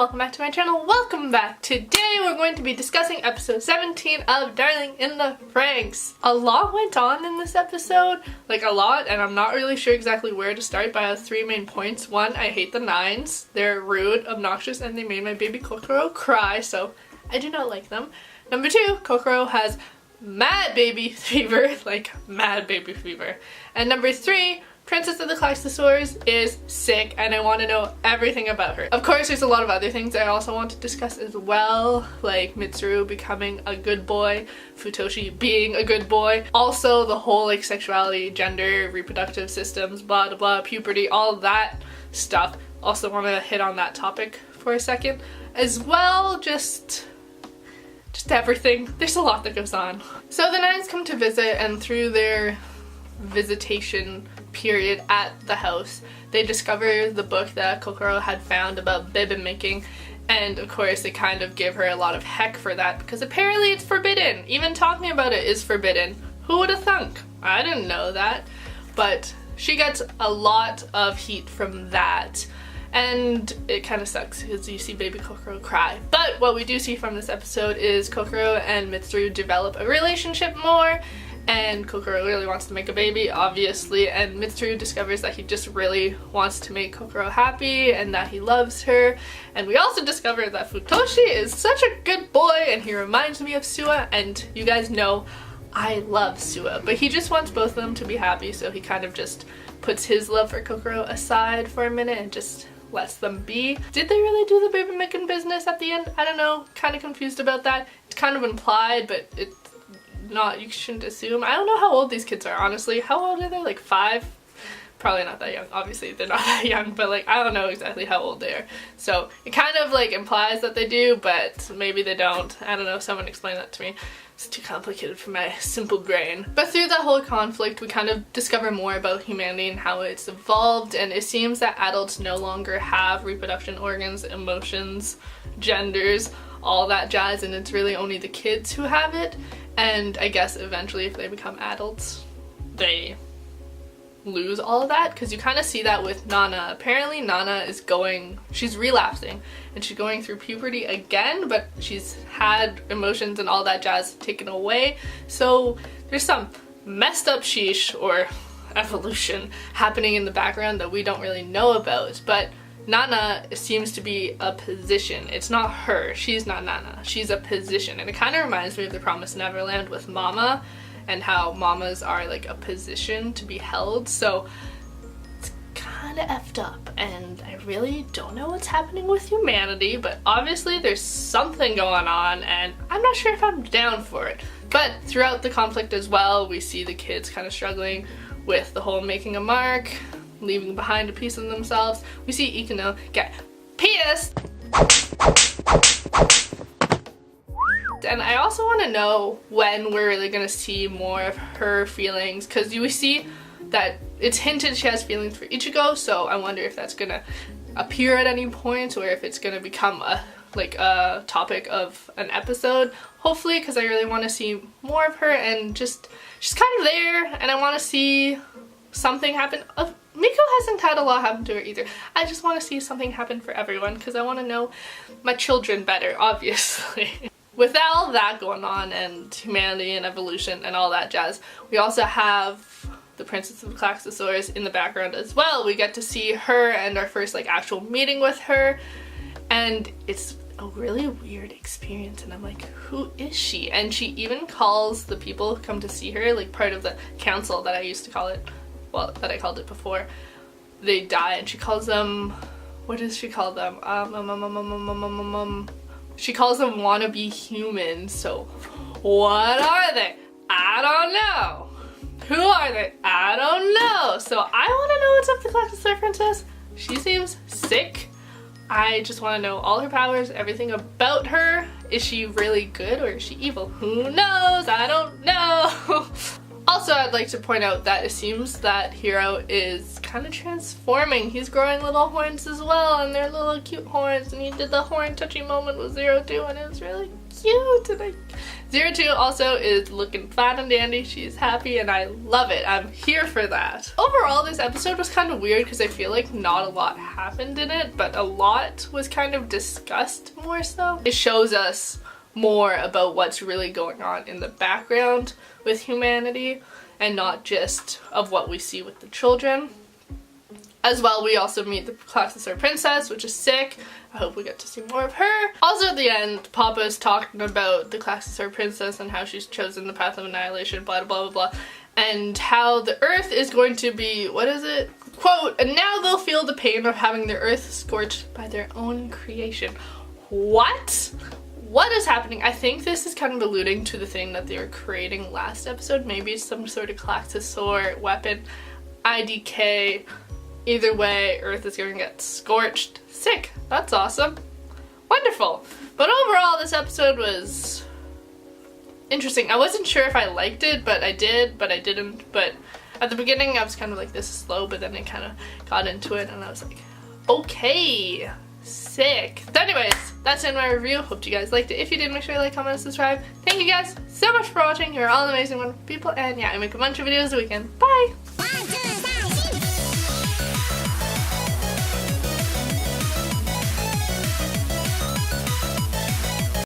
welcome back to my channel. Welcome back. Today we're going to be discussing episode 17 of Darling in the Franxx. A lot went on in this episode, like a lot, and I'm not really sure exactly where to start, but I have 3 main points. 1, I hate the nines. They're rude, obnoxious, and they made my baby Kokoro cry, so I do not like them. Number 2, Kokoro has mad baby fever, like mad baby fever. And number 3, Princess of the Claxosaurs is sick and I want to know everything about her. Of course, there's a lot of other things I also want to discuss as well, like Mitsuru becoming a good boy, Futoshi being a good boy, also the whole like sexuality, gender, reproductive systems, blah blah blah, puberty, all that stuff. Also want to hit on that topic for a second. As well, just everything. There's a lot that goes on. So the nines come to visit, and through their visitation period at the house, they discover the book that Kokoro had found about bibbin making, and of course they kind of give her a lot of heck for that because apparently it's forbidden. Even talking about it is forbidden. Who would have thunk? I didn't know that. But she gets a lot of heat from that, and it kind of sucks because you see baby Kokoro cry. But what we do see from this episode is Kokoro and Mitsuru develop a relationship more, and Kokoro really wants to make a baby, obviously, and Mitsuru discovers that he just really wants to make Kokoro happy and that he loves her. And we also discover that Futoshi is such a good boy and he reminds me of Sua, and you guys know I love Sua, but he just wants both of them to be happy, so he kind of just puts his love for Kokoro aside for a minute and just lets them be. Did they really do the baby making business at the end? I don't know, kind of confused about that. It's kind of implied, but it's not, you shouldn't assume. I don't know how old these kids are, honestly. How old are they? Like 5? Probably not that young. Obviously they're not that young, but like I don't know exactly how old they are. So it kind of like implies that they do, but maybe they don't. I don't know, someone explain that to me. It's too complicated for my simple brain. But through that whole conflict, we kind of discover more about humanity and how it's evolved, and it seems that adults no longer have reproduction organs, emotions, genders, all that jazz, and it's really only the kids who have it. And I guess eventually if they become adults, they lose all of that, because you kind of see that with Nana. Apparently Nana is she's relapsing and she's going through puberty again, but she's had emotions and all that jazz taken away. So there's some messed up sheesh or evolution happening in the background that we don't really know about. But Nana seems to be a position. It's not her. She's not Nana. She's a position. And it kind of reminds me of the Promised Neverland with Mama, and how mamas are like a position to be held. So it's kind of effed up, and I really don't know what's happening with humanity, but obviously there's something going on and I'm not sure if I'm down for it. But throughout the conflict as well, we see the kids kind of struggling with the whole making a mark, leaving behind a piece of themselves. We see Ikuno get pissed. And I also want to know when we're really going to see more of her feelings, because we see that it's hinted she has feelings for Ichigo, so I wonder if that's going to appear at any point or if it's going to become a topic of an episode. Hopefully, because I really want to see more of her, and she's kind of there and I want to see something happen. Miko hasn't had a lot happen to her either. I just want to see something happen for everyone because I want to know my children better, obviously. With all that going on and humanity and evolution and all that jazz, we also have the Princess of the Claxosaurs in the background as well. We get to see her and our first like actual meeting with her, and it's a really weird experience, and I'm like, who is she? And she even calls the people who come to see her, like part of the council that I used to call it, well, that I called it before they die, and she calls them, what does she call them? She calls them wannabe humans. So what are they? I don't know. Who are they? I don't know. So I want to know what's up with the Claxosaur Princess. She seems sick. I just want to know all her powers, everything about her. Is she really good or is she evil? Who knows? I don't know. Also, I'd like to point out that it seems that Hiro is kind of transforming. He's growing little horns as well, and they're little cute horns, and he did the horn touchy moment with 02, and it was really cute. And Zero Two also is looking fine and dandy. She's happy and I love it. I'm here for that. Overall, this episode was kind of weird because I feel like not a lot happened in it, but a lot was kind of discussed more so. It shows us more about what's really going on in the background with humanity and not just of what we see with the children. As well, we also meet the Classisor Princess, which is sick. I hope we get to see more of her. Also at the end, Papa's talking about the Classisor Princess and how she's chosen the path of annihilation, blah blah blah blah, and how the Earth is going to be, what is it? Quote, and now they'll feel the pain of having their Earth scorched by their own creation. What? What is happening? I think this is kind of alluding to the thing that they were creating last episode. Maybe it's some sort of Classisor weapon, IDK. Either way, Earth is going to get scorched. Sick. That's awesome. Wonderful. But overall, this episode was interesting. I wasn't sure if I liked it, but I did, but I didn't. But at the beginning, I was kind of like, this is slow, but then I kind of got into it, and I was like, okay, sick. So anyways, that's in my review. Hope you guys liked it. If you did, make sure you like, comment, and subscribe. Thank you guys so much for watching. You're all amazing, wonderful people, and yeah, I make a bunch of videos a weekend. Bye!